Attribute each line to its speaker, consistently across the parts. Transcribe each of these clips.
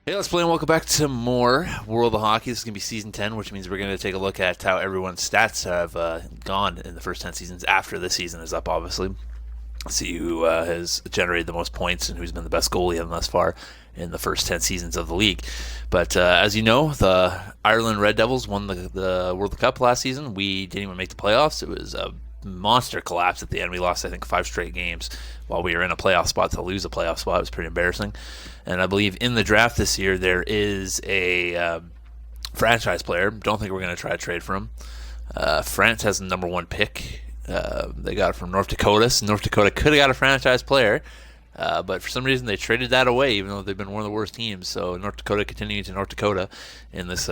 Speaker 1: Hey, let's play and welcome back to more World of Hockey. This is going to be Season 10, which means we're going to take a look at how everyone's stats have gone in the first 10 seasons after this season is up, obviously. See who has generated the most points and who's been the best goalie thus far in the first 10 seasons of the league. But as you know, the Ireland Red Devils won the World Cup last season. We didn't even make the playoffs. It was a monster collapse at the end. We lost, I think, 5 straight games while we were in a playoff spot. To lose a playoff spot was pretty embarrassing. And I believe in the draft this year there is a franchise player. Don't think we're going to try to trade for him. France has the number 1 pick. They got it from North Dakota. So North Dakota could have got a franchise player, but for some reason they traded that away, even though they've been one of the worst teams. So North Dakota continuing to North Dakota in this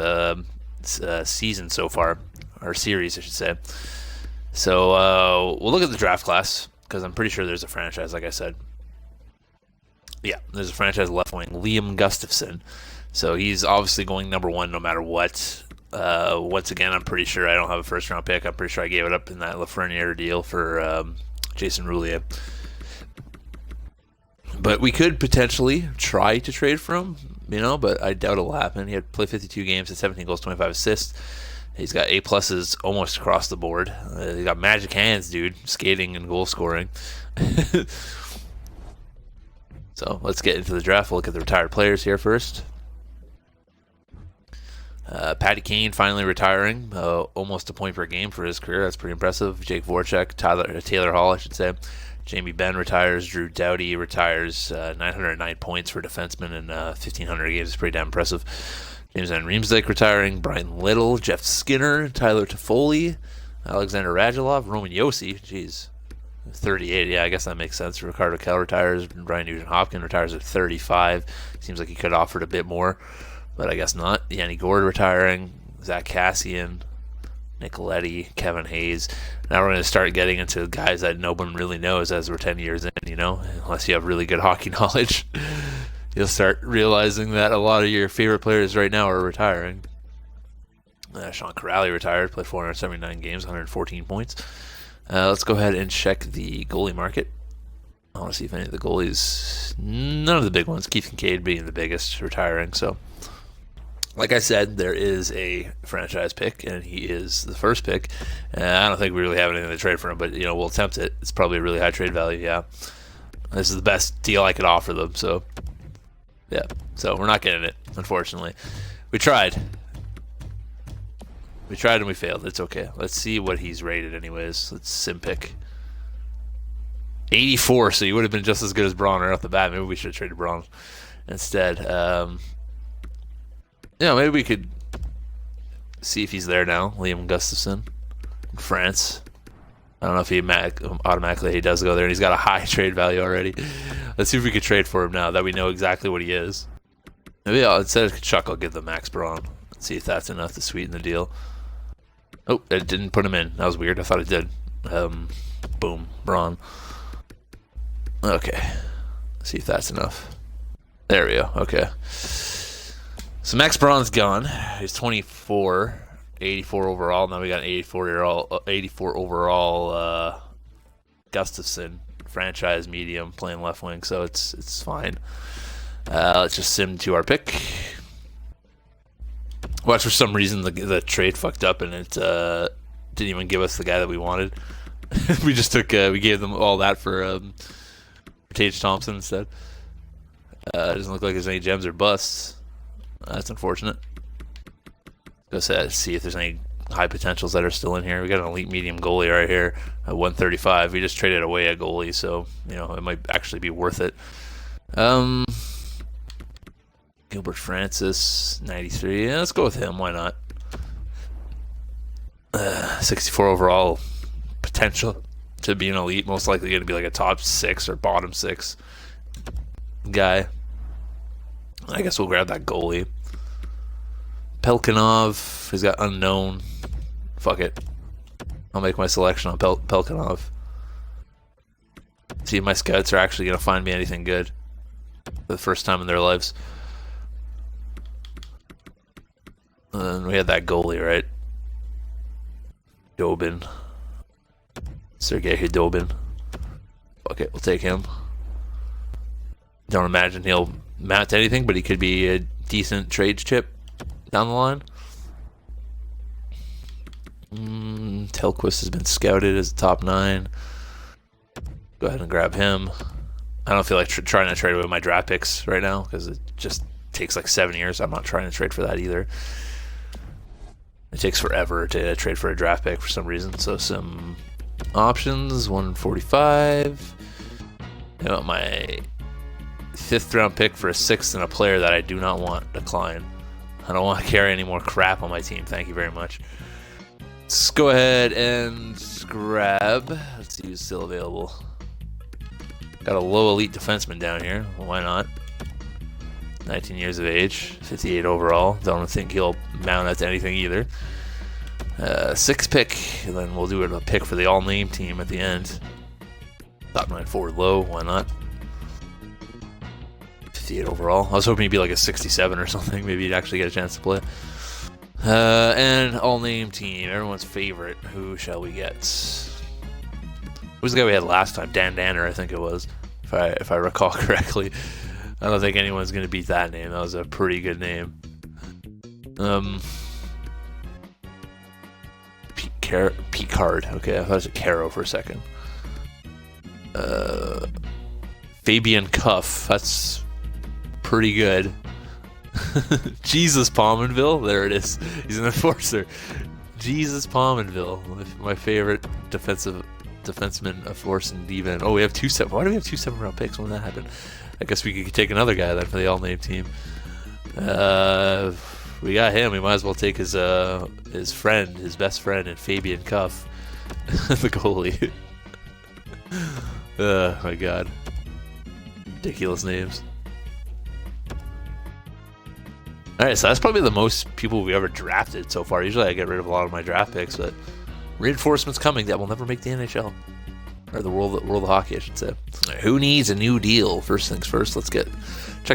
Speaker 1: season so far, or series, I should say. So we'll look at the draft class because I'm pretty sure there's a franchise, like I said. Yeah, there's a franchise left wing, Liam Gustafson. So he's obviously going number 1 no matter what. Once again, I'm pretty sure I don't have a first round pick. I'm pretty sure I gave it up in that Lafreniere deal for Jason Roulier. But we could potentially try to trade for him, but I doubt it'll happen. He had played 52 games, had 17 goals, 25 assists. He's got A-pluses almost across the board. He's got magic hands, dude, skating and goal scoring. So let's get into the draft. We'll look at the retired players here first. Patty Kane finally retiring, almost a point per game for his career. That's pretty impressive. Jake Voracek, Taylor Hall, I should say. Jamie Benn retires. Drew Doughty retires. 909 points for defenseman in 1,500 games. It's pretty damn impressive. James Van Riemsdyk retiring. Brian Little, Jeff Skinner, Tyler Toffoli, Alexander Radulov, Roman Josi. Jeez. 38, yeah, I guess that makes sense. Ricardo Kell retires. Brian Nugent-Hopkins retires at 35. Seems like he could have offered a bit more, but I guess not. Yanni Gourde retiring. Zach Cassian, Nicoletti, Kevin Hayes. Now we're going to start getting into guys that no one really knows as we're 10 years in, unless you have really good hockey knowledge. You'll start realizing that a lot of your favorite players right now are retiring. Sean Corrali retired, played 479 games, 114 points. Let's go ahead and check the goalie market. I want to see if any of the goalies, none of the big ones, Keith Kincaid being the biggest, retiring. So, like I said, there is a franchise pick, and he is the first pick. I don't think we really have anything to trade for him, but, we'll attempt it. It's probably a really high trade value, yeah. This is the best deal I could offer them, so, yeah. So, we're not getting it, unfortunately. We tried. We tried and we failed. It's okay. Let's see what he's rated anyways. Let's sim pick. 84, so he would have been just as good as Braun right off the bat. Maybe we should have traded Braun instead. Maybe we could see if he's there now. Liam Gustafson in France. I don't know if he automatically does go there, and he's got a high trade value already. Let's see if we could trade for him now that we know exactly what he is. Maybe instead of Chuck, I'll give them Max Braun. Let's see if that's enough to sweeten the deal. Oh, it didn't put him in. That was weird. I thought it did. Boom. Braun. Okay. Let's see if that's enough. There we go. Okay. So Max Braun's gone. He's 24. 84 overall. Now we got an 84 overall Gustafson. Franchise medium. Playing left wing. So it's fine. Let's just sim to our pick. Watch, for some reason the trade fucked up and it didn't even give us the guy that we wanted. We just we gave them all that for Tage Thompson instead. It doesn't look like there's any gems or busts. That's unfortunate. Go see if there's any high potentials that are still in here. We got an elite medium goalie right here at 135. We just traded away a goalie, so it might actually be worth it. Gilbert Francis, 93. Yeah, let's go with him. Why not? 64 overall potential to be an elite. Most likely going to be like a top 6 or bottom 6 guy. I guess we'll grab that goalie. Pelkinov. He's got unknown. Fuck it. I'll make my selection on Pelkinov. See if my scouts are actually going to find me anything good for the first time in their lives. And we had that goalie, right? Dobin. Sergei Hudobin. Okay, we'll take him. Don't imagine he'll mount to anything, but he could be a decent trade chip down the line. Telquist has been scouted as a top 9. Go ahead and grab him. I don't feel like trying to trade away my draft picks right now because it just takes like 7 years. I'm not trying to trade for that either. It takes forever to trade for a draft pick for some reason. So some options, 145. I want my 5th round pick for a 6th and a player that I do not want. Decline. I don't want to carry any more crap on my team. Thank you very much. Let's go ahead and grab. Let's see who's still available. Got a low elite defenseman down here. Well, why not? 19 years of age, 58 overall. Don't think he'll mount up to anything either. 6th pick, and then we'll do a pick for the all-name team at the end. Top 9 forward low, why not? 58 overall. I was hoping he'd be like a 67 or something. Maybe he'd actually get a chance to play. And all-name team, everyone's favorite. Who shall we get? Who's the guy we had last time? Dan Danner, I think it was, if I recall correctly. I don't think anyone's going to beat that name. That was a pretty good name. Picard. Okay, I thought it was a Caro for a second. Fabian Cuff. That's pretty good. Jesus Pominville. There it is. He's an enforcer. Jesus Pominville. My favorite defenseman of force and diva. Oh, we have 2 7. Why do we have 2 7-round picks? When did that happen? I guess we could take another guy then for the all-name team. We got him. We might as well take his friend, his best friend, and Fabian Cuff, the goalie. Oh my God, ridiculous names. All right, so that's probably the most people we've ever drafted so far. Usually I get rid of a lot of my draft picks, but reinforcements coming that will never make the NHL. Or the world of hockey, I should say. Right, who needs a new deal? First things first, let's check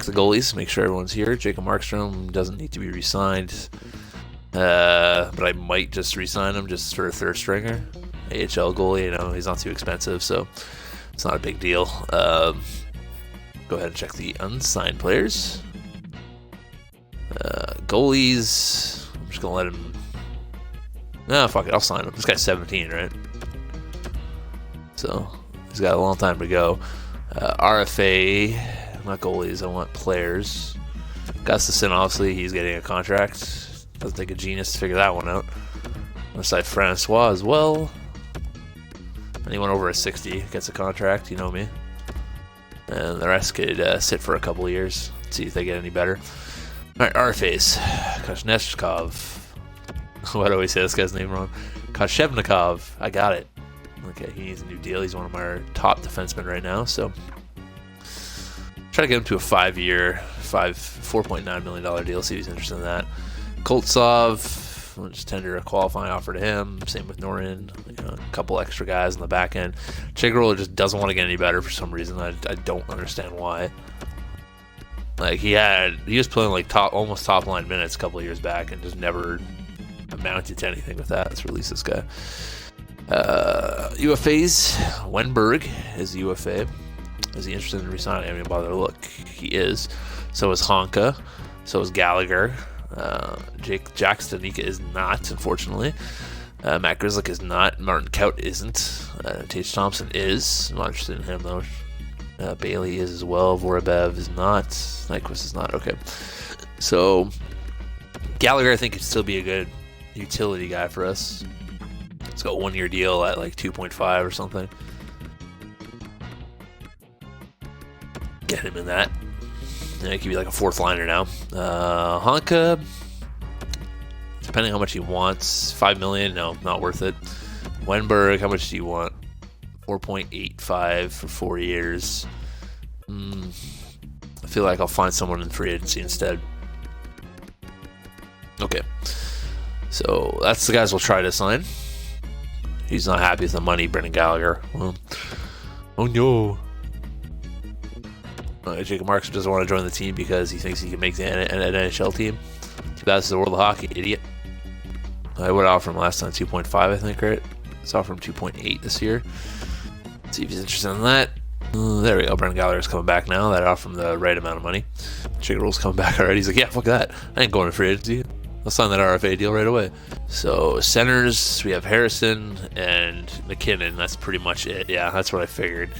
Speaker 1: the goalies, make sure everyone's here. Jacob Markstrom doesn't need to be re-signed. But I might just re-sign him just for a 3rd stringer. AHL goalie, you know, he's not too expensive, so it's not a big deal. Go ahead and check the unsigned players. Goalies, I'm just going to let him... No, fuck it, I'll sign him. This guy's 17, right? So he's got a long time to go. RFA, not goalies, I want players. Gustafson, obviously, he's getting a contract. Doesn't take a genius to figure that one out. On the side, Francois as well. Anyone over a 60 gets a contract, you know me. And the rest could sit for a couple of years, see if they get any better. Alright, RFAs. Koshevnikov. Why do I always say this guy's name wrong? Koshevnikov. I got it. Okay, he needs a new deal. He's one of our top defensemen right now, so try to get him to a 5-year, $4.9 million deal. See if he's interested in that. Koltsov, we'll just tender a qualifying offer to him. Same with Norin. You know, a couple extra guys on the back end. Chiggerl just doesn't want to get any better for some reason. I don't understand why. Like he was playing like almost top line minutes a couple of years back and just never amounted to anything with that. Let's release this guy. UFAs. Wenberg is the UFA. Is he interested in resigning? I mean, bother to look. He is. So is Honka. So is Gallagher. Jack Stanika is not, unfortunately. Matt Grizzlick is not. Martin Kaut isn't. Tage Thompson is. I'm not interested in him, though. Bailey is as well. Vorobyev is not. Nyquist is not. Okay. So, Gallagher, I think, could still be a good utility guy for us. It's got a 1-year deal at like 2.5 or something. Get him in that. And it could be like a 4th liner now. Honka, depending on how much he wants, $5 million. No, not worth it. Wenberg, how much do you want? 4.85 for 4 years. I feel like I'll find someone in free agency instead. Okay. So that's the guys we'll try to sign. He's not happy with the money, Brendan Gallagher. Well, oh no. Jacob Marks doesn't want to join the team because he thinks he can make the NHL team. Too bad this is the world of hockey, idiot. I would offer him last time 2.5, I think, right? Let's offer him 2.8 this year. See if he's interested in that. There we go. Brendan Gallagher's coming back now. That off from the right amount of money. Chiggerell's coming back already. He's like, yeah, fuck that. I ain't going to free agency. I'll sign that RFA deal right away. So centers, we have Harrison and McKinnon. That's pretty much it. Yeah, that's what I figured.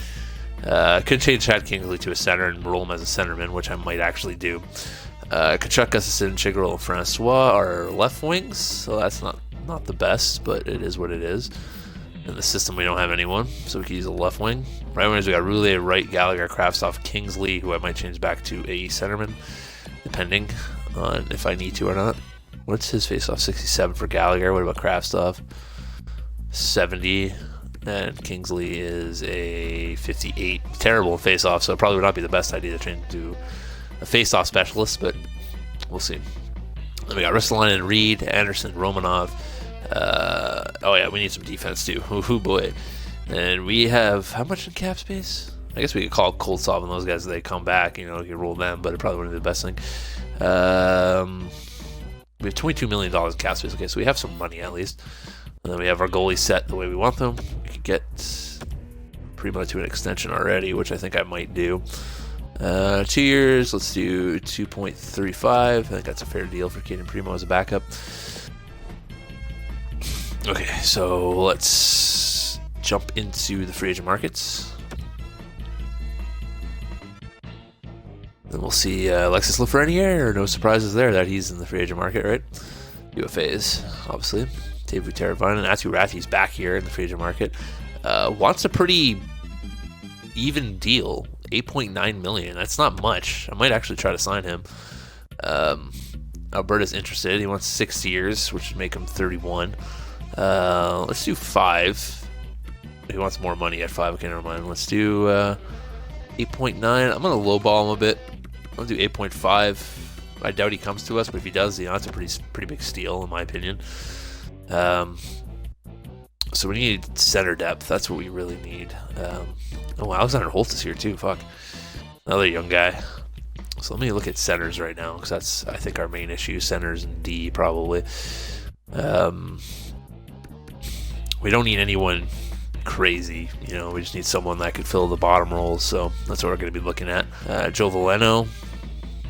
Speaker 1: Could change Chad Kingsley to a center and roll him as a centerman, which I might actually do. Kachuk, Gustafson, Chiggerell, and Francois are left wings, so that's not the best, but it is what it is. In the system, we don't have anyone, so we can use a left wing. Right wingers, we got Roulet, Wright, Gallagher, Kraftstoff, Kingsley, who I might change back to a centerman, depending on if I need to or not. What's his face-off? 67 for Gallagher. What about Kraftstoff? 70. And Kingsley is a 58. Terrible in face-off, so it probably would not be the best idea to change to a face-off specialist, but we'll see. Then we got Ristolainen, Reed, Anderson, Romanov. Oh yeah, we need some defense too. Ooh boy. And we have how much in cap space? I guess we could call Koltsov and those guys if they come back. You know, you roll them, but it probably wouldn't be the best thing. We have $22 million in cap space. Okay, so we have some money at least. And then we have our goalie set the way we want them. We could get Primo to an extension already, which I think I might do. 2 years, let's do 2.35. I think that's a fair deal for Caden Primo as a backup. Okay, so let's jump into the free agent markets. Then we'll see Alexis Lafreniere. No surprises there that he's in the free agent market, right? UFAs, obviously. Teuvo Teravainen and Atu Rathi's back here in the free agent market. Wants a pretty even deal, $8.9 million. That's not much. I might actually try to sign him. Alberta's interested. He wants 6 years, which would make him 31. Let's do 5. He wants more money at 5. Okay, never mind. Let's do 8.9. I'm gonna lowball him a bit. I'll do 8.5. I doubt he comes to us, but if he does, you know, that's a pretty big steal in my opinion. So we need center depth. That's what we really need. Oh, Alexander Holtz is here too. Fuck, another young guy. So let me look at centers right now, because that's, I think, our main issue. Centers and D probably. We don't need anyone crazy, you know. We just need someone that could fill the bottom roles. So that's what we're going to be looking at. Joe Veleno,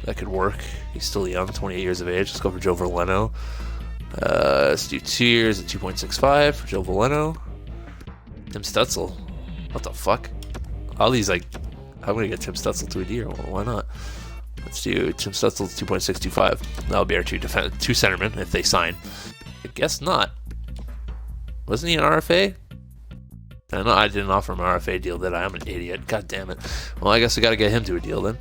Speaker 1: that could work. He's still young, 28 years of age. Let's go for Joe Veleno. Let's do 2 years at 2.65 for Joe Veleno. Tim Stutzel. What the fuck? All these, like, I'm going to get Tim Stutzel to a deal. Well, why not? Let's do Tim Stutzel 2.625. That'll be our two centermen if they sign. I guess not. Wasn't he an RFA? I know I didn't offer him an RFA deal, did I? I'm an idiot. God damn it. Well, I guess I got to get him to a deal then.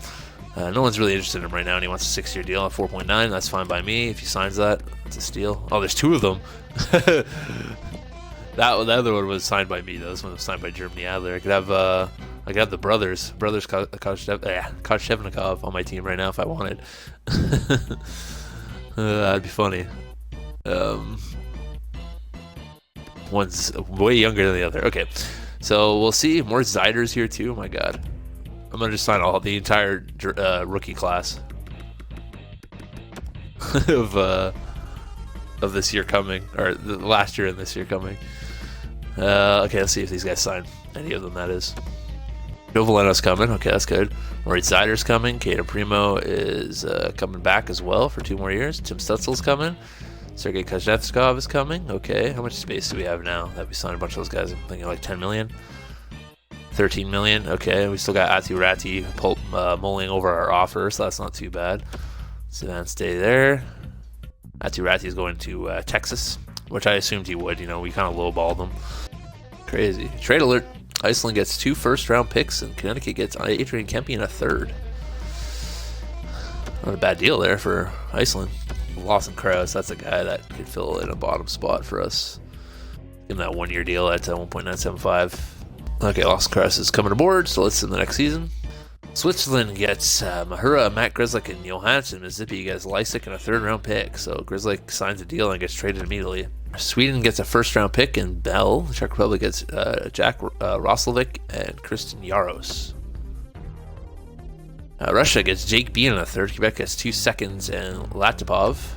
Speaker 1: No one's really interested in him right now, and he wants a 6-year deal at 4.9. That's fine by me. If he signs that, it's a steal. Oh, there's 2 of them. The other one was signed by me, though. This one was signed by Germany Adler. I could have the brothers Koshevnikov on my team right now if I wanted. That'd be funny. One's way younger than the other. Okay, so we'll see. More Ziders here too. Oh my god, I'm gonna just sign the entire rookie class of this year coming, or the last year and this year coming. Okay, let's see if these guys sign. Any of them, that is. Joe Veleno's coming. Okay, that's good. Moritz Seider's coming. Caden Primo is coming back as well for 2 more years. Tim Stutzel's coming. Sergei Kuznetsov is coming. Okay, how much space do we have now that we signed a bunch of those guys? I'm thinking like 10 million. 13 million. Okay, we still got Atu Ratti mulling over our offer, so that's not too bad. Savan stay there. Atu Ratti is going to Texas, which I assumed he would. You know, we kind of lowballed him. Crazy. Trade alert. Iceland gets 2 first-round picks, and Connecticut gets Adrian Kempe in a 3rd. Not a bad deal there for Iceland. Lawson Krause, that's a guy that could fill in a bottom spot for us. Give him that 1-year deal at 1.975. Okay, Lawson Krause is coming aboard, so let's see the next season. Switzerland gets Mahura, Matt Grzelcyk, and Johansson. Mississippi gets Lysick and a 3rd-round pick, so Grzelcyk signs a deal and gets traded immediately. Sweden gets a 1st-round pick, and Bell. The Czech Republic gets Jack Roslovic and Kristen Yaros. Russia gets Jake Bean in a 3rd. Quebec gets 2 seconds and Latipov.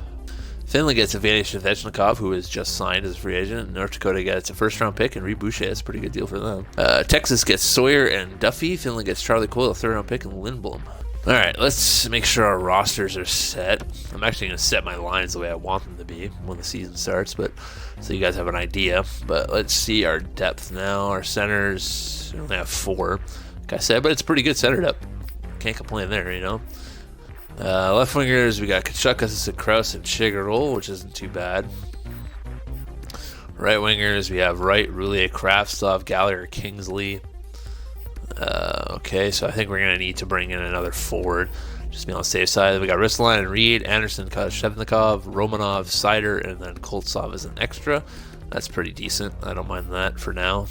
Speaker 1: Finland gets Advantage Herotheycallme, who is just signed as a free agent. North Dakota gets a first-round pick and Reed Boucher. That's a pretty good deal for them. Texas gets Sawyer and Duffy. Finland gets Charlie Coyle, a third-round pick, and Lindblom. All right, let's make sure our rosters are set. I'm actually going to set my lines the way I want them to be when the season starts, but so you guys have an idea. But let's see our depth now. Our centers, we only have 4, like I said, but it's pretty good center depth. Can't complain there, you know. Left wingers, we got Kachuk, Kraus, and Chigarol, which isn't too bad. Right wingers, we have Wright, Roulier, Kraftstov, Gallagher, Kingsley. Okay, so I think we're going to need to bring in another forward. Just be on the safe side. We got Ristolainen and Reed, Anderson, Shevnikov, Romanov, Sider, and then Koltsov as an extra. That's pretty decent. I don't mind that for now.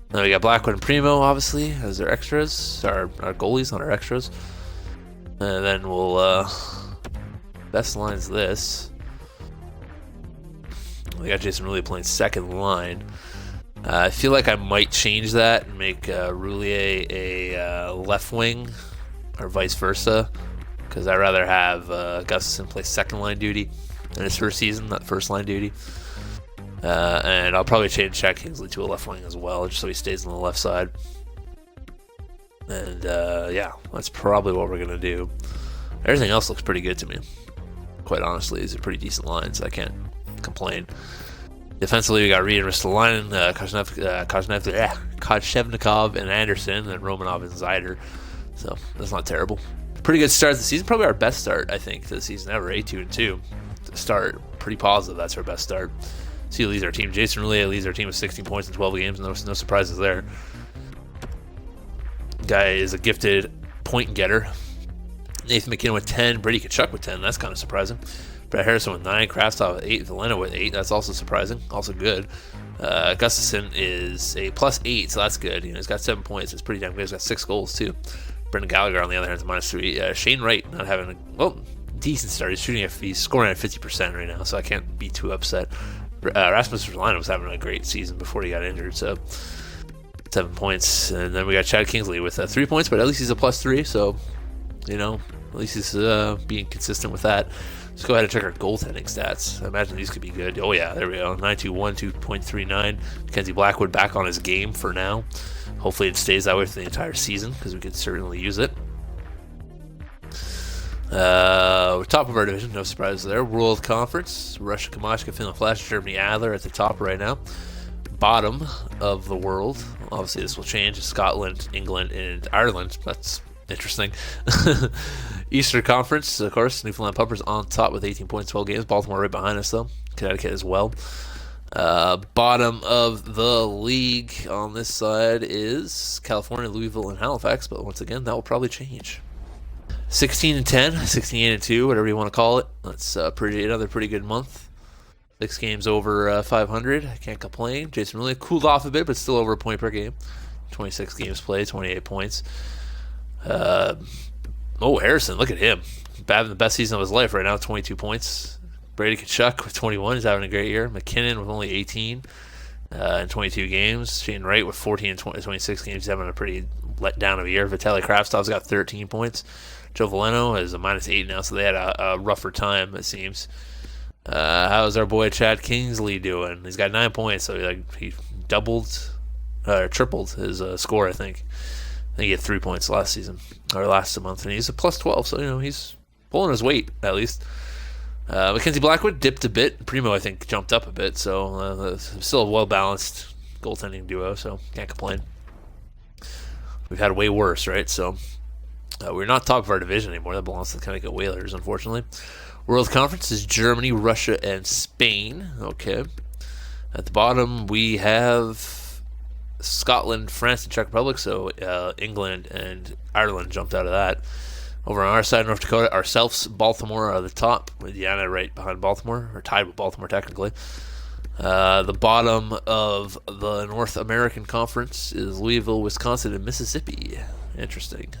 Speaker 1: Then we got Blackwood and Primo, obviously, as their extras. Our goalies on our extras. And then we'll, best line's this. We got Jason Roulier playing second line. I feel like I might change that and make Roulier a left wing or vice versa, because I'd rather have Gustafson play second line duty in his first season, not first line duty. And I'll probably change Chad Kingsley to a left wing as well, just so he stays on the left side. And yeah, that's probably what we're going to do. Everything else looks pretty good to me. Quite honestly, these are pretty decent lines. I can't complain. Defensively, we got Reed and Ristolainen, Koshevnikov and Anderson, and Romanov and Zider. So that's not terrible. Pretty good start to the season. Probably our best start, I think, to the season ever. 8-2-2 to start. Pretty positive that's our best start. See who leads our team. Jason Roulier leads our team with 16 points in 12 games. No surprises there. Guy is a gifted point getter. Nathan McKinnon with 10. Brady Kachuk with 10. That's kind of surprising. Brett Harrison with 9. Krastov with 8. Velena with 8. That's also surprising. Also good. Gustafson is a +8, so that's good. You know, he's got 7 points. It's pretty damn good. He's got 6 goals, too. Brendan Gallagher, on the other hand, is -3. Shane Wright not having a decent start. He's scoring at 50% right now, so I can't be too upset. Rasmus Ristolainen was having a great season before he got injured, so 7 points. And then we got Chad Kingsley with 3 points, but at least he's a +3, so, you know, at least he's being consistent with that. Let's go ahead and check our goaltending stats. I imagine these could be good. Oh, yeah, there we go. 9-2-1, 2.39. Mackenzie Blackwood back on his game for now. Hopefully it stays that way for the entire season, because we could certainly use it. We're top of our division, no surprises there. World Conference, Russia, Kamashka, Finland, Flash, Germany, Adler at the top right now. Bottom of the world, obviously this will change, Scotland, England, and Ireland. That's interesting. Eastern Conference, of course, Newfoundland Puppers on top with 18 points, 12 games. Baltimore right behind us, though. Connecticut as well. Bottom of the league on this side is California, Louisville, and Halifax, but once again, that will probably change. 16-10, 16-2, whatever you want to call it. That's another pretty good month. 6 games over 500. I can't complain. Jason Roulier cooled off a bit, but still over a point per game. 26 games played, 28 points. Harrison, look at him. Having the best season of his life right now, 22 points. Brady Kachuk with 21. He's having a great year. McKinnon with only 18 in 22 games. Shane Wright with 14 in 26 games. He's having a pretty letdown of a year. Vitaly Kraftstov's got 13 points. Joe Veleno is a -8 now, so they had a rougher time, it seems. How's our boy Chad Kingsley doing? He's got 9 points, so he doubled or tripled his score, I think. I think he had 3 points last season, or last month, and he's a +12, so, you know, he's pulling his weight, at least. Mackenzie Blackwood dipped a bit. Primo, I think, jumped up a bit, so still a well-balanced goaltending duo, so can't complain. We've had way worse, right? So we're not top of our division anymore. That belongs to the Connecticut Whalers, unfortunately. World Conference is Germany, Russia, and Spain. Okay. At the bottom, we have Scotland, France, and Czech Republic, so England and Ireland jumped out of that. Over on our side, North Dakota, ourselves, Baltimore are the top, with Indiana right behind Baltimore, or tied with Baltimore technically. The bottom of the North American Conference is Louisville, Wisconsin, and Mississippi. Interesting.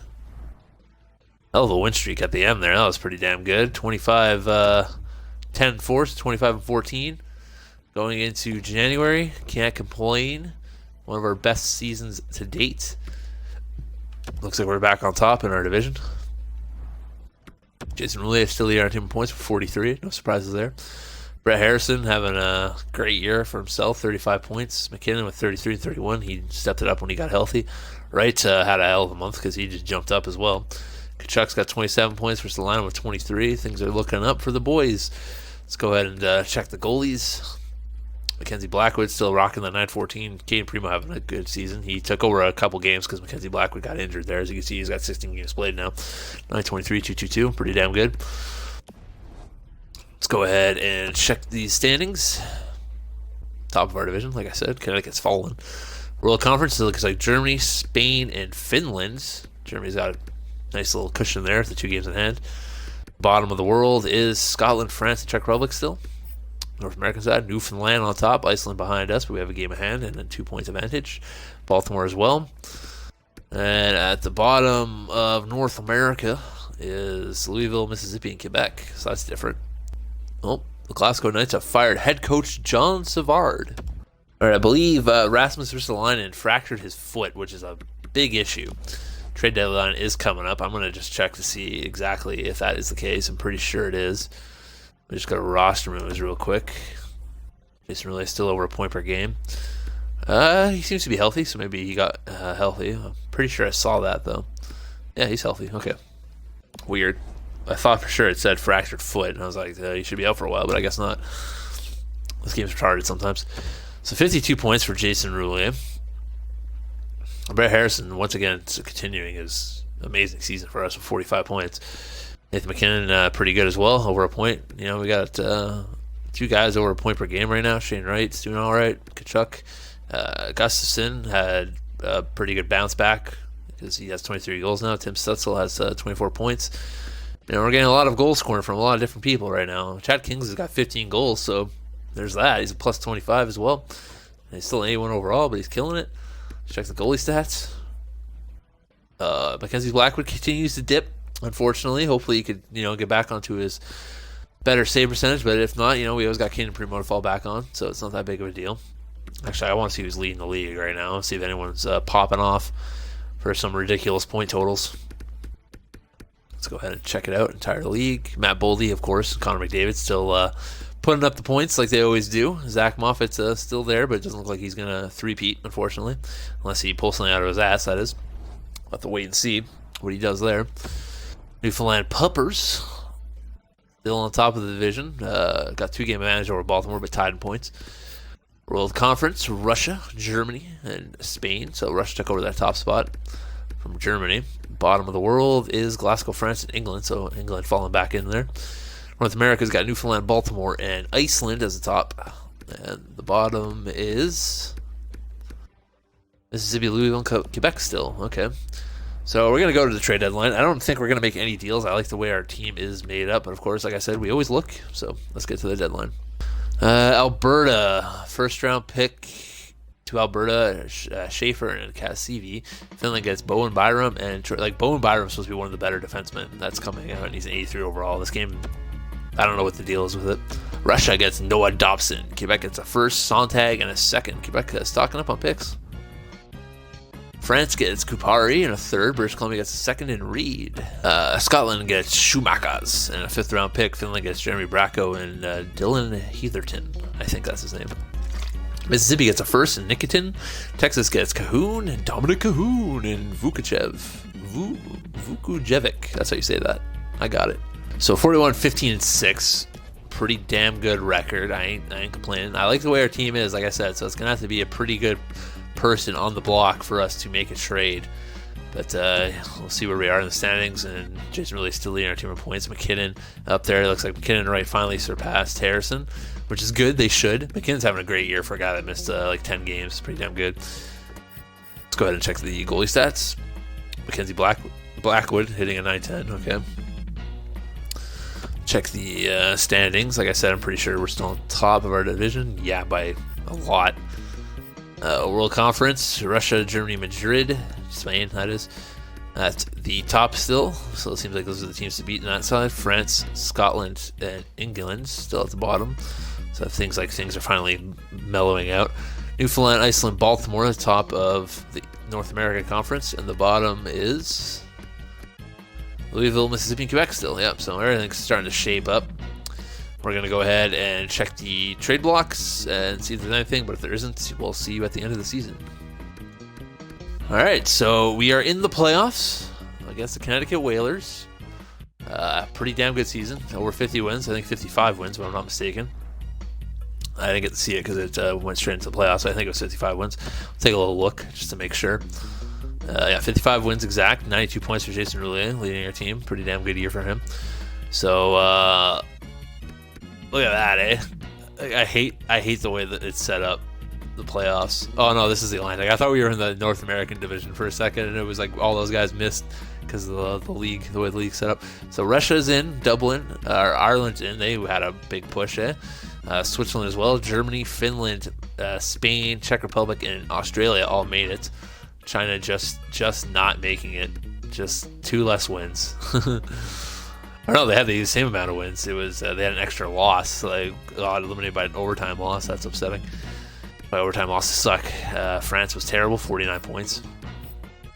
Speaker 1: Hell of a win streak at the end there. That was pretty damn good. 25-10-4, 25-14. Going into January, can't complain. One of our best seasons to date. Looks like we're back on top in our division. Jason Roulier is still leading our team in points with 43. No surprises there. Brett Harrison having a great year for himself, 35 points. McKinnon with 33 and 31. He stepped it up when he got healthy. Wright had a hell of a month because he just jumped up as well. Kachuk's got 27 points versus the lineup with 23. Things are looking up for the boys. Let's go ahead and check the goalies. Mackenzie Blackwood still rocking the 914. Caden Primo having a good season. He took over a couple games because Mackenzie Blackwood got injured there. As you can see, he's got 16 games played now. 923, 222. Pretty damn good. Let's go ahead and check the standings. Top of our division, like I said, Connecticut's fallen. World Conference, it looks like Germany, Spain, and Finland. Germany's got a nice little cushion there with the 2 games in hand. Bottom of the world is Scotland, France, and Czech Republic still. North American side, Newfoundland on top, Iceland behind us, but we have a game in hand and then 2 points advantage. Baltimore as well. And at the bottom of North America is Louisville, Mississippi, and Quebec. So that's different. Oh, the Glasgow Knights have fired head coach John Savard. All right, I believe Rasmus Ristolainen fractured his foot, which is a big issue. Trade deadline is coming up. I'm going to just check to see exactly if that is the case. I'm pretty sure it is. We just got to roster moves real quick. Jason Roulier still over a point per game. He seems to be healthy, so maybe he got healthy. I'm pretty sure I saw that, though. Yeah, he's healthy. Okay. Weird. I thought for sure it said fractured foot, and I was like, he should be out for a while, but I guess not. This game's retarded sometimes. So 52 points for Jason Roulier. Brett Harrison, once again, continuing his amazing season for us with 45 points. Nathan McKinnon, pretty good as well, over a point. You know, we got 2 guys over a point per game right now. Shane Wright's doing all right. Kachuk. Gustafson had a pretty good bounce back because he has 23 goals now. Tim Stutzel has 24 points. You know, we're getting a lot of goal scoring from a lot of different people right now. Chad Kings has got 15 goals, so there's that. He's a plus 25 as well. And he's still an 81 overall, but he's killing it. Let's check the goalie stats. Mackenzie Blackwood continues to dip, unfortunately. Hopefully he could, get back onto his better save percentage, but if not, we always got Caden Primo to fall back on, so it's not that big of a deal. Actually, I want to see who's leading the league right now, see if anyone's popping off for some ridiculous point totals. Let's go ahead and check it out. Entire league. Matt Boldy, of course. Connor McDavid still putting up the points like they always do. Zach Moffat's still there, but it doesn't look like he's going to three-peat, unfortunately. Unless he pulls something out of his ass, that is. We'll have to wait and see what he does there. Newfoundland Puppers. Still on top of the division. Got 2-game advantage over Baltimore, but tied in points. World Conference, Russia, Germany, and Spain. So Russia took over that top spot from Germany. Bottom of the world is Glasgow, France, and England. So England falling back in there. North America's got Newfoundland, Baltimore, and Iceland as the top. And the bottom is Mississippi, Louisville, and Quebec still. Okay. So we're going to go to the trade deadline. I don't think we're going to make any deals. I like the way our team is made up. But, of course, like I said, we always look. So let's get to the deadline. Alberta, first-round pick to Alberta, Schaefer and Cassivi. Finland gets Bowen Byram. And, Bowen Byram's supposed to be one of the better defensemen that's coming out. And he's an 83 overall. This game, I don't know what the deal is with it. Russia gets Noah Dobson. Quebec gets a first, Sontag, and a second. Quebec stocking up on picks. France gets Kupari and a third. British Columbia gets a second and Reed. Scotland gets Schumachers and a 5th-round pick. Finland gets Jeremy Bracco and Dylan Heatherton. I think that's his name. Mississippi gets a first and Nikitin. Texas gets Cahoon and Dominic Cahoon and Vukujevic. That's how you say that. I got it. So 41, 15, and 6. Pretty damn good record. I ain't complaining. I like the way our team is, like I said. So it's going to have to be a pretty good person on the block for us to make a trade, but we'll see where we are in the standings. And Jason really still leading our team in points. McKinnon up there. It looks like McKinnon and Wright finally surpassed Harrison, which is good. They should. McKinnon's having a great year for a guy that missed 10 games. Pretty damn good. Let's go ahead and check the goalie stats. Mackenzie Blackwood hitting a 910. Okay. Check the standings. Like I said, I'm pretty sure we're still on top of our division. Yeah, by a lot. World Conference, Russia, Germany, Madrid, Spain, that is, at the top still. So it seems like those are the teams to beat on that side. France, Scotland, and England still at the bottom. So things are finally mellowing out. Newfoundland, Iceland, Baltimore at the top of the North America Conference. And the bottom is Louisville, Mississippi, and Quebec still. Yep, so everything's starting to shape up. We're going to go ahead and check the trade blocks and see if there's anything, but if there isn't, we'll see you at the end of the season. All right, so we are in the playoffs against the Connecticut Whalers. Pretty damn good season. Over 50 wins. I think 55 wins, if I'm not mistaken. I didn't get to see it because it went straight into the playoffs. So I think it was 55 wins. I'll take a little look just to make sure. 55 wins exact. 92 points for Jason Roulier, leading our team. Pretty damn good year for him. So, look at that, eh? I hate the way that it's set up. The playoffs. Oh no, this is the Atlantic. I thought we were in the North American division for a second, and it was like all those guys missed because of the league, the way the league's set up. So Russia's in, Dublin, Ireland's in. They had a big push, eh? Switzerland as well. Germany, Finland, Spain, Czech Republic, and Australia all made it. China just not making it. Just 2 less wins. I don't know, they had the same amount of wins. It was they had an extra loss. Like got eliminated by an overtime loss. That's upsetting. By overtime losses suck. France was terrible, 49 points.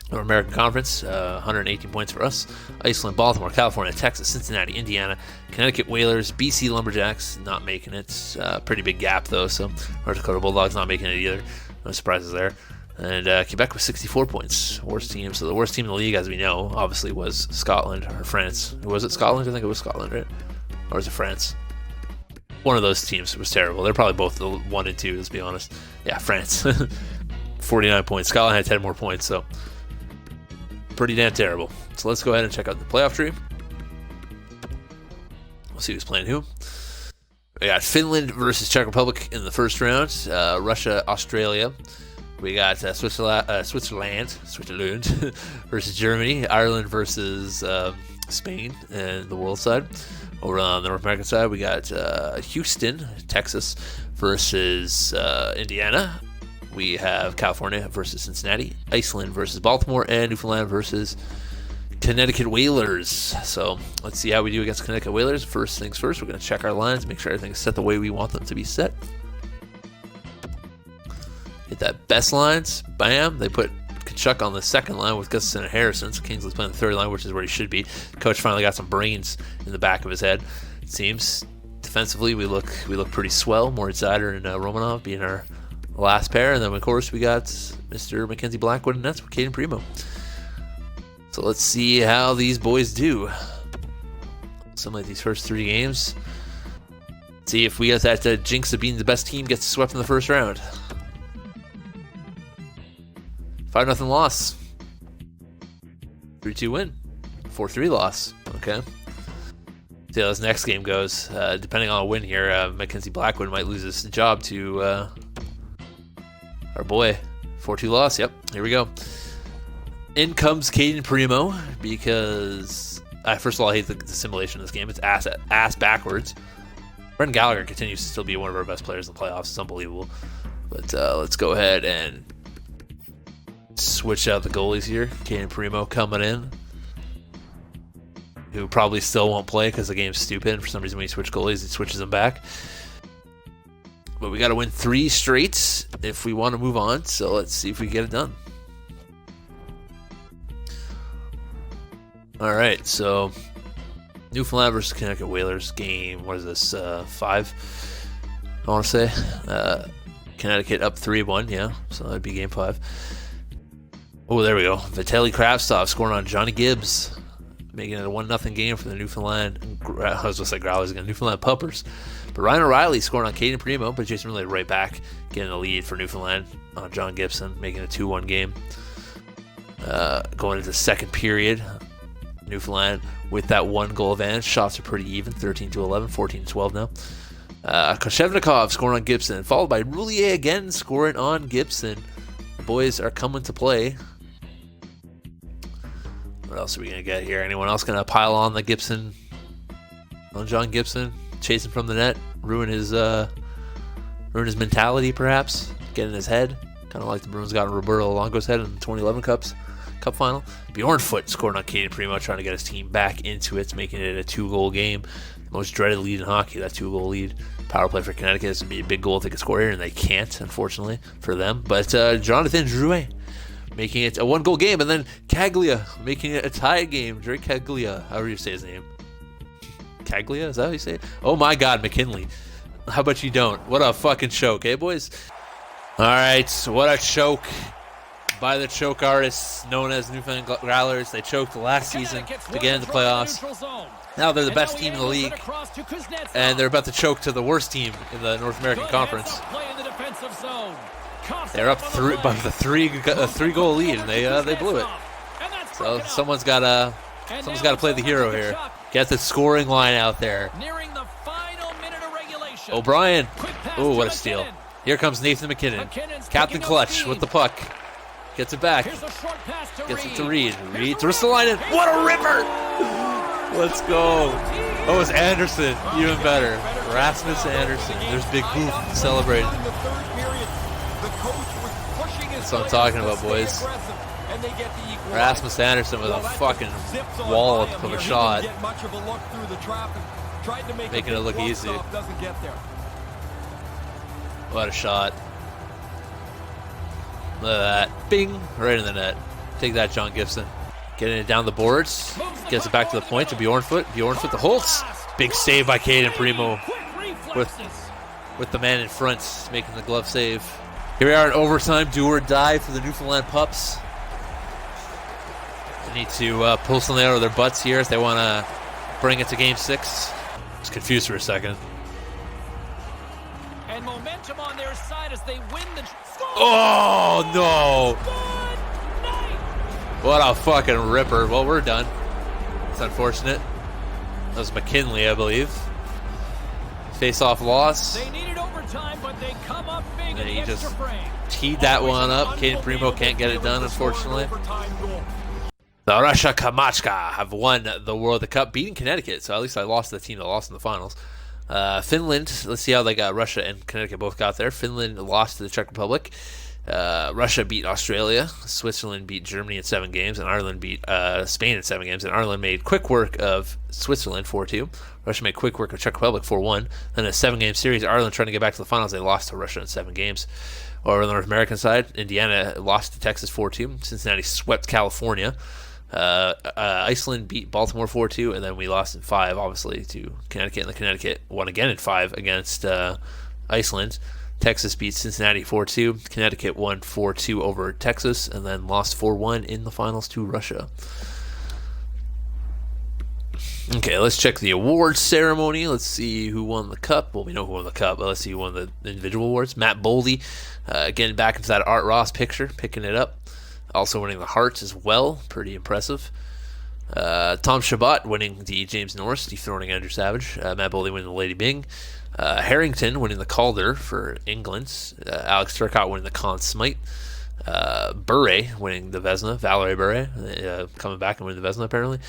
Speaker 1: North American Conference, 118 points for us. Iceland, Baltimore, California, Texas, Cincinnati, Indiana, Connecticut Whalers, BC Lumberjacks not making it. Pretty big gap though, so North Dakota Bulldogs not making it either. No surprises there. And Quebec with 64 points. Worst team. So the worst team in the league, as we know, obviously was Scotland or France. Was it Scotland? I think it was Scotland, right? Or was it France? One of those teams was terrible. They're probably both the 1 and 2, let's be honest. Yeah, France. 49 points. Scotland had 10 more points, so pretty damn terrible. So let's go ahead and check out the playoff tree. We'll see who's playing who. We got Finland versus Czech Republic in the first round. Russia, Australia. We got Switzerland versus Germany. Ireland versus Spain and the world side. Over on the North American side, we got Houston, Texas versus Indiana. We have California versus Cincinnati, Iceland versus Baltimore, and Newfoundland versus Connecticut Whalers. So let's see how we do against Connecticut Whalers. First things first, we're going to check our lines, make sure everything's set the way we want them to be set. Hit that best lines. Bam. They put Kachuk on the second line with Gustafson and Harrison. So Kingsley's playing the third line, which is where he should be. Coach finally got some brains in the back of his head, it seems. Defensively, we look pretty swell. Moritz Seider and Romanov being our last pair. And then, of course, we got Mr. Mackenzie Blackwood and Nets with Caden Primo. So let's see how these boys do. Some of these first 3 games. See if we get that jinx of being the best team gets swept in the first round. 5-0 loss. 3-2 win. 4-3 loss. Okay. See how this next game goes. Depending on a win here, Mackenzie Blackwood might lose his job to our boy. 4-2 loss. Yep. Here we go. In comes Caden Primo because first of all, I hate the simulation of this game. It's ass backwards. Brendan Gallagher continues to still be one of our best players in the playoffs. It's unbelievable. But let's go ahead and switch out the goalies here. Caden Primo coming in, who probably still won't play because the game's stupid. And for some reason, when you switch goalies, it switches them back. But we got to win 3 straight if we want to move on. So let's see if we get it done. All right, so Newfoundland versus Connecticut Whalers game. What is this? 5. I want to say Connecticut up 3-1. Yeah, so that'd be game 5. Oh, there we go. Vitaly Kravtsov scoring on Johnny Gibbs, making it a 1-0 game for the Newfoundland. I was going to say Growlers again, Newfoundland Puppers. But Ryan O'Reilly scoring on Caden Primo, but Jason Roulier right back, getting the lead for Newfoundland on John Gibson, making it a 2-1 game. Going into the second period, Newfoundland with that 1 goal advantage. Shots are pretty even, 13-11, 14-12 now. Koshevnikov scoring on Gibson, followed by Roulier again scoring on Gibson. The boys are coming to play. What else are we going to get here? Anyone else going to pile on the Gibson, on John Gibson, chasing from the net, ruin his mentality perhaps, get in his head, kind of like the Bruins got in Roberto Longo's head in the 2011 Cup final. Bjornfoot scored on Caden Primo, trying to get his team back into it, making it a 2-goal game. The most dreaded lead in hockey, that 2-goal lead. Power play for Connecticut. This would be a big goal if they could score here, and they can't, unfortunately, for them. But Jonathan Drouin making it a 1-goal game, and then Caglia making it a tie game. Drake Caglia, however you say his name. Caglia, is that how you say it? Oh my God, McKinley. How about you don't? What a fucking choke, eh, boys? All right, what a choke by the choke artists known as Newfoundland Growlers. They choked last season to get into the playoffs. Now they're the best team in the league, and they're about to choke to the worst team in the North American Conference. They're up by a three-goal lead, and they blew it. So someone's got to play the hero here. Get the scoring line out there. O'Brien. Oh, what a steal. Here comes Nathan McKinnon. Captain Clutch with the puck. Gets it back. Gets it to Reed. Reed to Ristolainen. What a ripper! Let's go. Oh, it's Anderson. Even better. Rasmus Anderson. There's Big Boof celebrating. That's what I'm talking about, boys. Rasmus Anderson with a fucking wall of a shot. Making it look easy. What a shot. Look at that. Bing! Right in the net. Take that, John Gibson. Getting it down the boards. Gets it back to the point to Bjornfoot. Bjornfoot to Holtz. Big save by Caden Primo. With the man in front making the glove save. Here we are in overtime. Do or die for the Newfoundland Pups. They need to pull something out of their butts here if they want to bring it to Game 6. I was confused for a second.
Speaker 2: And momentum on their side as they win the...
Speaker 1: Oh, no. What a fucking ripper. Well, we're done. It's unfortunate. That was McKinley, I believe. Face-off loss.
Speaker 2: They needed overtime, but they come up big.
Speaker 1: And he just teed that one up. Caden Primo can't get it done, unfortunately. The Russia Kamachka have won the World Cup, beating Connecticut. So at least I lost to the team that lost in the finals. Finland, let's see how they got. Russia and Connecticut both got there. Finland lost to the Czech Republic. Russia beat Australia. Switzerland beat Germany in 7 games. And Ireland beat Spain in 7 games. And Ireland made quick work of Switzerland 4-2. Russia made quick work of Czech Republic 4-1. Then a 7-game series, Ireland trying to get back to the finals. They lost to Russia in 7 games. Over on the North American side, Indiana lost to Texas 4-2. Cincinnati swept California. Iceland beat Baltimore 4-2, and then we lost in 5, obviously, to Connecticut, and the Connecticut won again in 5 against Iceland. Texas beat Cincinnati 4-2. Connecticut won 4-2 over Texas, and then lost 4-1 in the finals to Russia. Okay, let's check the awards ceremony. Let's see who won the cup. Well, we know who won the cup, but let's see who won the individual awards. Matt Boldy, getting back into that Art Ross picture, picking it up. Also winning the Hearts as well. Pretty impressive. Tom Shabbat winning the James Norris, dethroning Andrew Savage. Matt Boldy winning the Lady Byng. Harrington winning the Calder for England. Alex Turcotte winning the Conn Smythe. Bure winning the Vezina. Valerie Bure coming back and winning the Vezina apparently.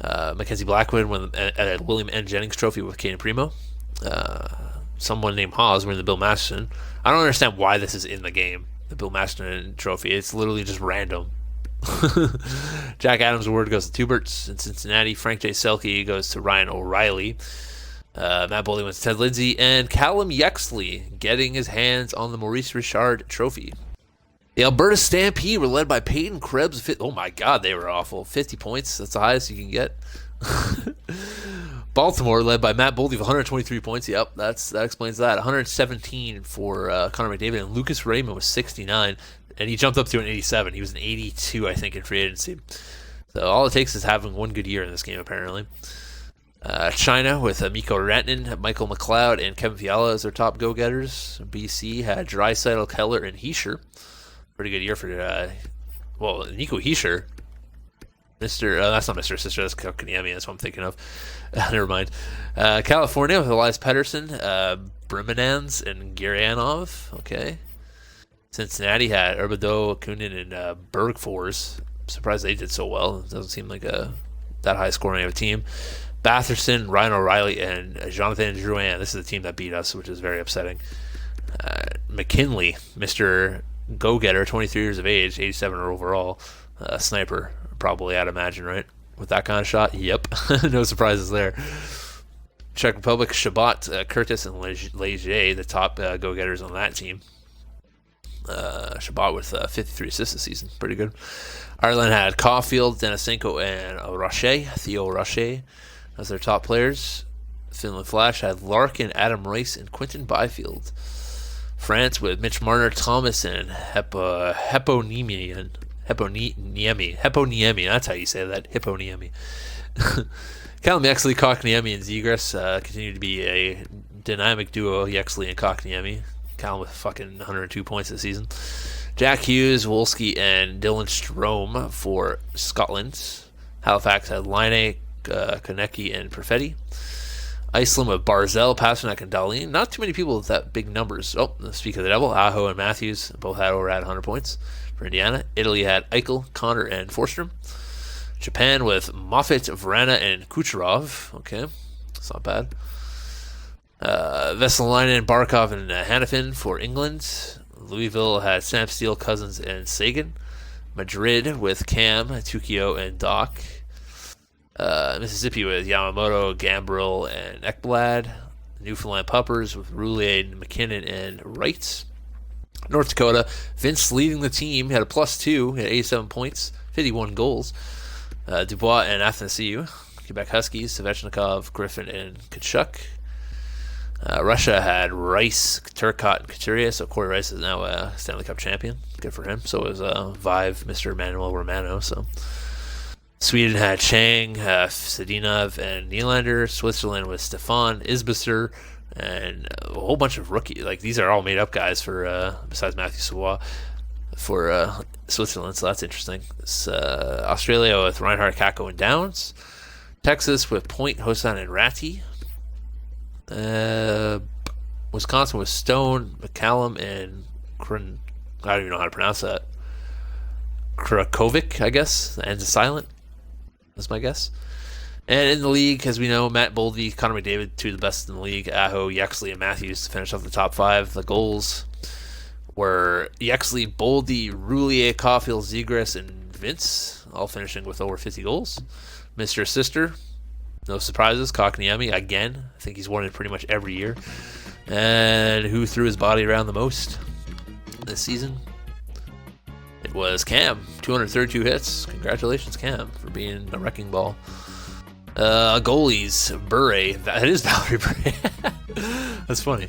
Speaker 1: Mackenzie Blackwood winning the William N. Jennings Trophy with Caden Primo. Someone named Hawes winning the Bill Masterton. I don't understand why this is in the game. The Bill Masterton Trophy. It's literally just random. Jack Adams' award goes to Tuberts in Cincinnati. Frank J. Selke goes to Ryan O'Reilly. Matt Boldy wins to Ted Lindsay. And Callum Yexley getting his hands on the Maurice Richard Trophy. The Alberta Stampede were led by Peyton Krebs. Oh my God, they were awful. 50 points. That's the highest you can get. Baltimore led by Matt Boldy with 123 points. Yep, that explains that. 117 for Connor McDavid, and Lucas Raymond was 69, and he jumped up to an 87. He was an 82, I think, in free agency. So all it takes is having one good year in this game, apparently. China with Mikko Rantanen, Michael McLeod, and Kevin Fiala as their top go-getters. BC had Draisaitl, Keller, and Hischier. Pretty good year for Nico Hischier. That's not Mr. Sister, that's Kotkaniemi, that's what I'm thinking of. Never mind. California with Elias Pettersson, Brimanans, and Gurianov. Okay. Cincinnati had Urbadeau, Kunin, and Bergfors. Surprised they did so well. It doesn't seem like that high scoring of a team. Batherson, Ryan O'Reilly, and Jonathan Drouin. This is the team that beat us, which is very upsetting. McKinley, Mr. Go-Getter, 23 years of age, 87 overall. Sniper, probably, I'd imagine, right? With that kind of shot? Yep. No surprises there. Czech Republic, Shabbat, Curtis, and Leger, the top go-getters on that team. Shabbat with 53 assists this season. Pretty good. Ireland had Caulfield, Denisenko, and Theo Rocher as their top players. Finland Flash had Larkin, Adam Rice, and Quinton Byfield. France with Mitch Marner, Thomas, and Heponiemi. That's how you say that. Heponiemi. Callum Yaxley, Kotkaniemi, and Zegras continue to be a dynamic duo, Yaxley and Kotkaniemi. Callum with fucking 102 points this season. Jack Hughes, Wolski, and Dylan Strome for Scotland. Halifax had Laine, Konecki, and Perfetti. Iceland with Barzell, Pasternak, and Dahlin. Not too many people with that big numbers. Oh, speak of the devil, Aho and Matthews both had over 100 points for Indiana. Italy had Eichel, Connor, and Forsström. Japan with Moffat, Vrana, and Kucherov. Okay, that's not bad. Vesalainen, Barkov, and Hannafin for England. Louisville had Sam Steele, Cousins, and Sagan. Madrid with Cam, Tukio, and Doc. Mississippi with Yamamoto, Gambrill, and Ekblad. Newfoundland Puppers with Roulier, McKinnon, and Wright. North Dakota, Vince leading the team, had a +2, had 87 points, 51 goals. Dubois and Athanasiou. Quebec Huskies, Svechnikov, Griffin, and Kachuk. Russia had Rice, Turcotte, and Couturier, so Corey Rice is now a Stanley Cup champion. Good for him. So is Vive, Mr. Manuel Romano. So Sweden had Chang, Sedinov, and Nylander. Switzerland with Stefan, Isbister, and a whole bunch of rookies. Like, these are all made-up guys for besides Matthew Savoie for Switzerland, so that's interesting. Australia with Reinhardt, Kako, and Downs. Texas with Point, Hosan, and Ratty. Wisconsin with Stone, McCallum, and I don't even know how to pronounce that. Krakovic, I guess. The end's silent. That's my guess. And in the league, as we know, Matt Boldy, Connor McDavid, two of the best in the league. Aho, Yaxley, and Matthews to finish off the top five. The goals were Yaxley, Boldy, Roulier, Caulfield, Zegras, and Vince, all finishing with over 50 goals. Mr. Sister, no surprises, Kotkaniemi again. I think he's won it pretty much every year. And who threw his body around the most this season? It was Cam, 232 hits. Congratulations, Cam, for being a wrecking ball. Goalies, Bure. That is Valerie Bure. That's funny.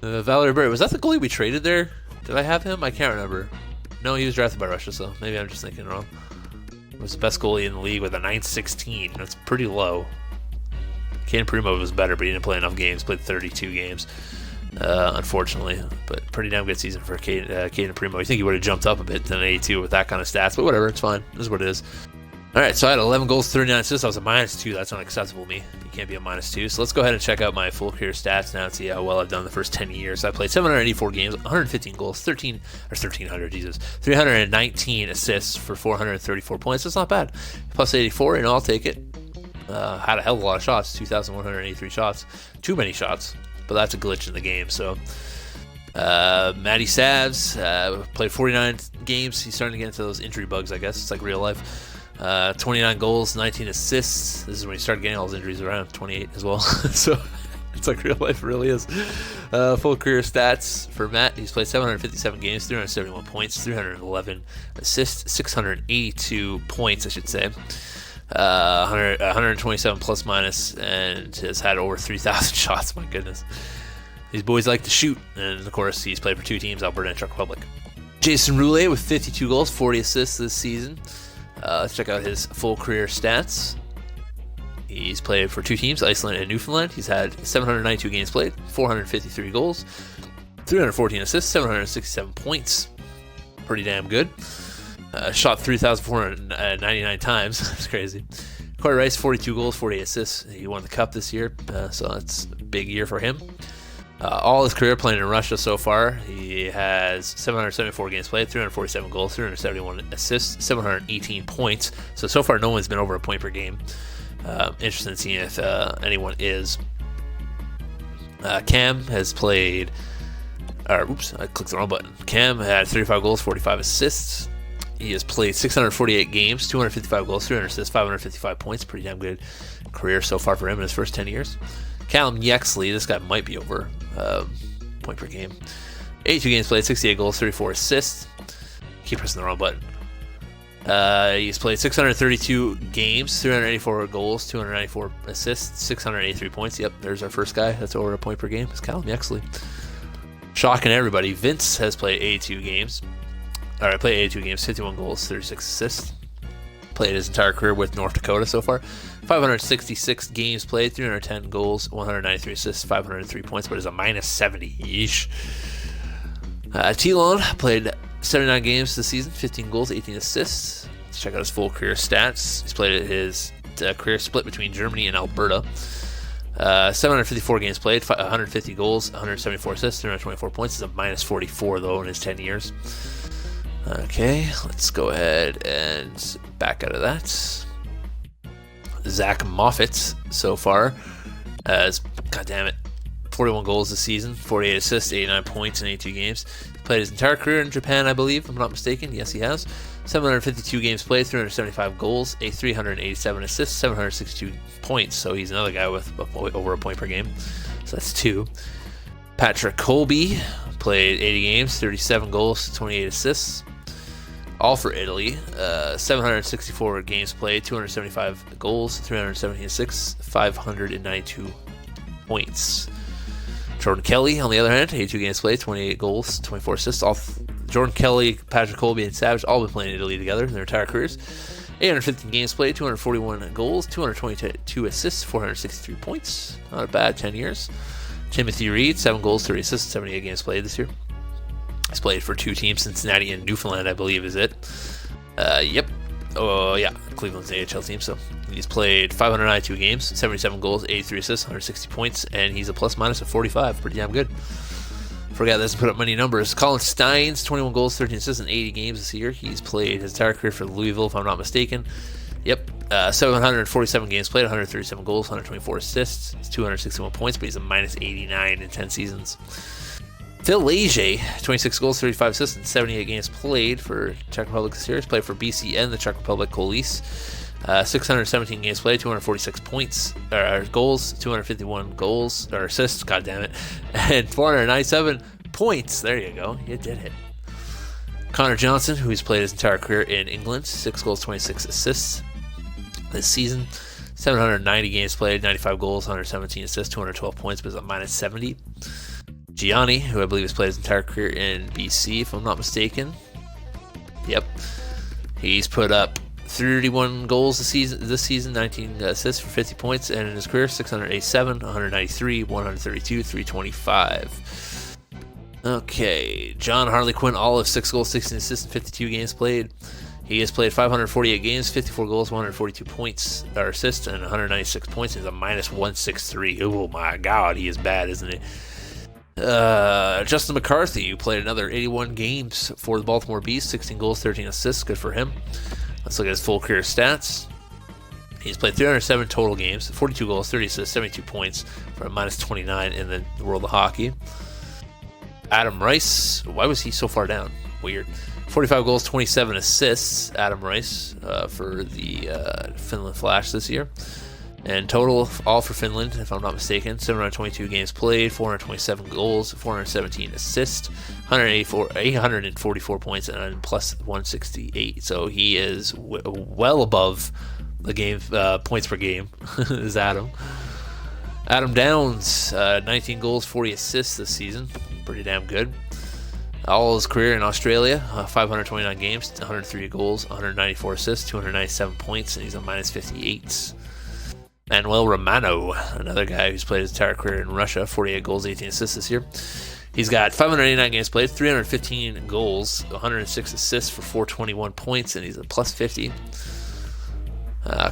Speaker 1: Valerie Bure. Was that the goalie we traded there? Did I have him? I can't remember. No, he was drafted by Russia, so maybe I'm just thinking wrong. He was the best goalie in the league with a .916. That's pretty low. Caden Primo was better, but he didn't play enough games. Played 32 games, unfortunately. But pretty damn good season for Caden Primo. You think he would have jumped up a bit to an 82 with that kind of stats, but whatever, it's fine. This is what it is. All right, so I had 11 goals, 39 assists. I was a -2. That's unacceptable to me. You can't be a -2. So let's go ahead and check out my full career stats now and see how well I've done the first 10 years. I played 784 games, 115 goals, 319 assists for 434 points. That's not bad. Plus 84, and I'll take it. Had a hell of a lot of shots, 2,183 shots. Too many shots, but that's a glitch in the game. So Matty Savs played 49 games. He's starting to get into those injury bugs, I guess. It's like real life. 29 goals, 19 assists. This is when he started getting all his injuries around. 28 as well. So it's like real life, it really is. Full career stats for Matt. He's played 757 games, 371 points, 311 assists, 682 points, I should say. 127 plus minus, and has had over 3,000 shots. My goodness. These boys like to shoot. And of course, he's played for two teams, Alberta and Czech Republic. Jason Roulet with 52 goals, 40 assists this season. Let's check out his full career stats. He's played for two teams, Iceland and Newfoundland. He's had 792 games played, 453 goals, 314 assists, 767 points. Pretty damn good. Shot 3,499 times. That's crazy. Corey Rice, 42 goals, 48 assists. He won the Cup this year, so that's a big year for him. All his career playing in Russia so far, he has 774 games played, 347 goals, 371 assists, 718 points. So far, no one's been over a point per game. Interesting to see if anyone is. Cam has played. Oops, I clicked the wrong button. Cam had 35 goals, 45 assists. He has played 648 games, 255 goals, 300 assists, 555 points. Pretty damn good career so far for him in his first 10 years. Callum Yaxley, this guy might be over point per game. 82 games played, 68 goals, 34 assists. Keep pressing the wrong button. He's played 632 games, 384 goals, 294 assists, 683 points. Yep, there's our first guy that's over a point per game. It's Callum Exley. Shocking everybody. Vince has played 82 games. Alright, played 82 games, 51 goals, 36 assists. Played his entire career with North Dakota so far. 566 games played, 310 goals, 193 assists, 503 points, but is a minus 70. Yeesh. T-Lon played 79 games this season, 15 goals, 18 assists. Let's check out his full career stats. He's played his career split between Germany and Alberta. 754 games played, 150 goals, 174 assists, 324 points. Is a minus 44 though in his 10 years. Okay, let's go ahead and back out of that. Zach Moffat so far has, god damn it, 41 goals this season, 48 assists, 89 points in 82 games. He played his entire career in Japan, I believe, if I'm not mistaken. Yes, he has. 752 games played, 375 goals, 387 assists, 762 points. So he's another guy with over a point per game. So that's 2. Patrick Colby played 80 games, 37 goals, 28 assists. All for Italy. 764 games played, 275 goals, 317 assists, 592 points. Jordan Kelly, on the other hand, 82 games played, 28 goals, 24 assists. Jordan Kelly, Patrick Colby, and Savage all been playing in Italy together in their entire careers. 815 games played, 241 goals, 222 assists, 463 points. Not a bad 10 years. Timothy Reed, 7 goals, 30 assists, 78 games played this year. He's played for 2 teams, Cincinnati and Newfoundland, I believe, is it. Yep. Oh, yeah. Cleveland's AHL team, so he's played 592 games, 77 goals, 83 assists, 160 points, and he's a plus-minus of 45. Pretty damn good. Forgot doesn't put up many numbers. Colin Steins, 21 goals, 13 assists in 80 games this year. He's played his entire career for Louisville, if I'm not mistaken. Yep. 747 games played, 137 goals, 124 assists, 261 points, but he's a minus 89 in 10 seasons. Phil Leger, 26 goals, 35 assists, and 78 games played for Czech Republic this year. He's played for BC and the Czech Republic Police. 617 games played, 246 points, goals, 251 goals, or assists, god damn it, and 497 points. There you go, you did it. Connor Johnson, who's played his entire career in England, 6 goals, 26 assists this season. 790 games played, 95 goals, 117 assists, 212 points, but is a minus 70. Gianni, who I believe has played his entire career in BC, if I'm not mistaken. Yep. He's put up 31 goals this season, 19 assists for 50 points, and in his career, 687, 193, 132, 325. Okay, John Harlequin Olive, 6 goals, 16 assists, and 52 games played. He has played 548 games, 54 goals, 142 points, or assists, and 196 points. He's a minus 163. Oh my god, he is bad, isn't he? Justin McCarthy, who played another 81 games for the Baltimore Bees, 16 goals, 13 assists. Good for him. Let's look at his full career stats. He's played 307 total games, 42 goals, 30 assists, 72 points for a minus 29 in the world of hockey. Adam Rice, why was he so far down? Weird. 45 goals, 27 assists, Adam Rice, for the Finland Flash this year. And total, all for Finland, if I'm not mistaken, 722 games played, 427 goals, 417 assists, 844 points, and plus 168. So he is well above the game points per game, is Adam. Adam Downs, 19 goals, 40 assists this season. Pretty damn good. All his career in Australia, 529 games, 103 goals, 194 assists, 297 points, and he's a minus 58. Manuel Romano, another guy who's played his entire career in Russia, 48 goals, 18 assists this year. He's got 589 games played, 315 goals, 106 assists for 421 points, and he's a plus 50.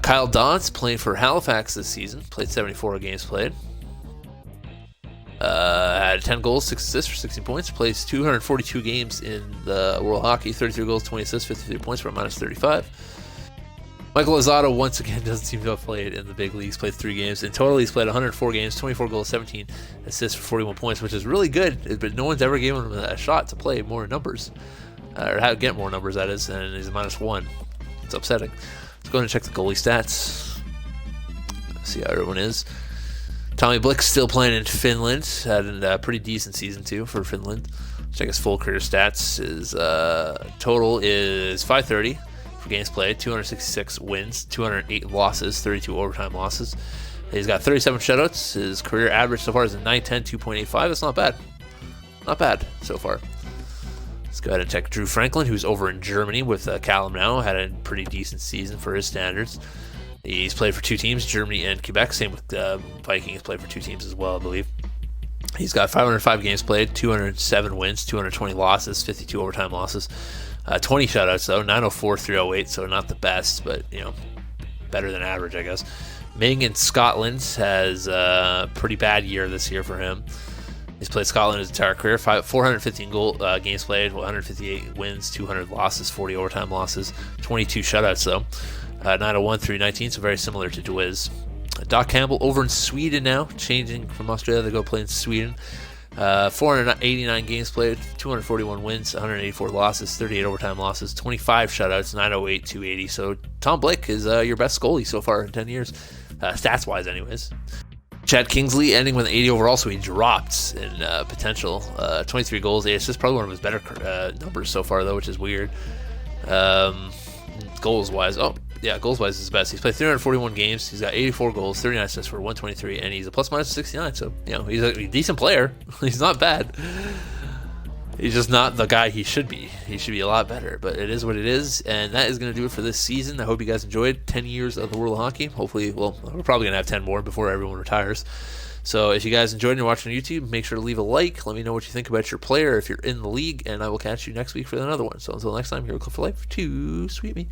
Speaker 1: Kyle Dodds, playing for Halifax this season, played 74 games played. Had 10 goals, 6 assists for 16 points. Plays 242 games in the World Hockey, 33 goals, 20 assists, 53 points for a minus 35. Michael Lozado once again doesn't seem to have played in the big leagues. Played 3 games. In total, he's played 104 games, 24 goals, 17 assists for 41 points, which is really good. But no one's ever given him a shot to play more numbers, or how to get more numbers, that is. And he's a minus 1. It's upsetting. Let's go ahead and check the goalie stats. Let's see how everyone is. Tommy Blick's still playing in Finland. Had a pretty decent season too for Finland. Check his full career stats. His total is 530 for games played, 266 wins, 208 losses, 32 overtime losses. He's got 37 shutouts. His career average so far is a 910, 2.85. That's not bad. Not bad so far. Let's go ahead and check Drew Franklin, who's over in Germany with Callum now. Had a pretty decent season for his standards. He's played for 2 teams, Germany and Quebec. Same with Vikings, played for 2 teams as well, I believe. He's got 505 games played, 207 wins, 220 losses, 52 overtime losses, 20 shutouts though, 904, 308, so not the best, but better than average, I guess. Ming in Scotland has a pretty bad year this year for him. He's played Scotland his entire career, 415 games played, 158 wins, 200 losses, 40 overtime losses, 22 shutouts though, 901, 319, so very similar to DeWiz. Doc Campbell over in Sweden now, changing from Australia to go play in Sweden. 489 games played, 241 wins, 184 losses, 38 overtime losses, 25 shutouts, 908, 280. So Tom Blake is your best goalie so far in 10 years, stats-wise anyways. Chad Kingsley ending with an 80 overall, so he dropped in potential. 23 goals, 8 assists, probably one of his better numbers so far though, which is weird. Goals-wise, goals-wise is his best. He's played 341 games. He's got 84 goals, 39 assists for 123, and he's a plus-minus 69. So, he's a decent player. He's not bad. He's just not the guy he should be. He should be a lot better, but it is what it is, and that is going to do it for this season. I hope you guys enjoyed 10 years of the world of hockey. Hopefully, we're probably going to have 10 more before everyone retires. So if you guys enjoyed and you're watching on YouTube, make sure to leave a like. Let me know what you think about your player if you're in the league, and I will catch you next week for another one. So until next time, here we go for life. Too sweet me.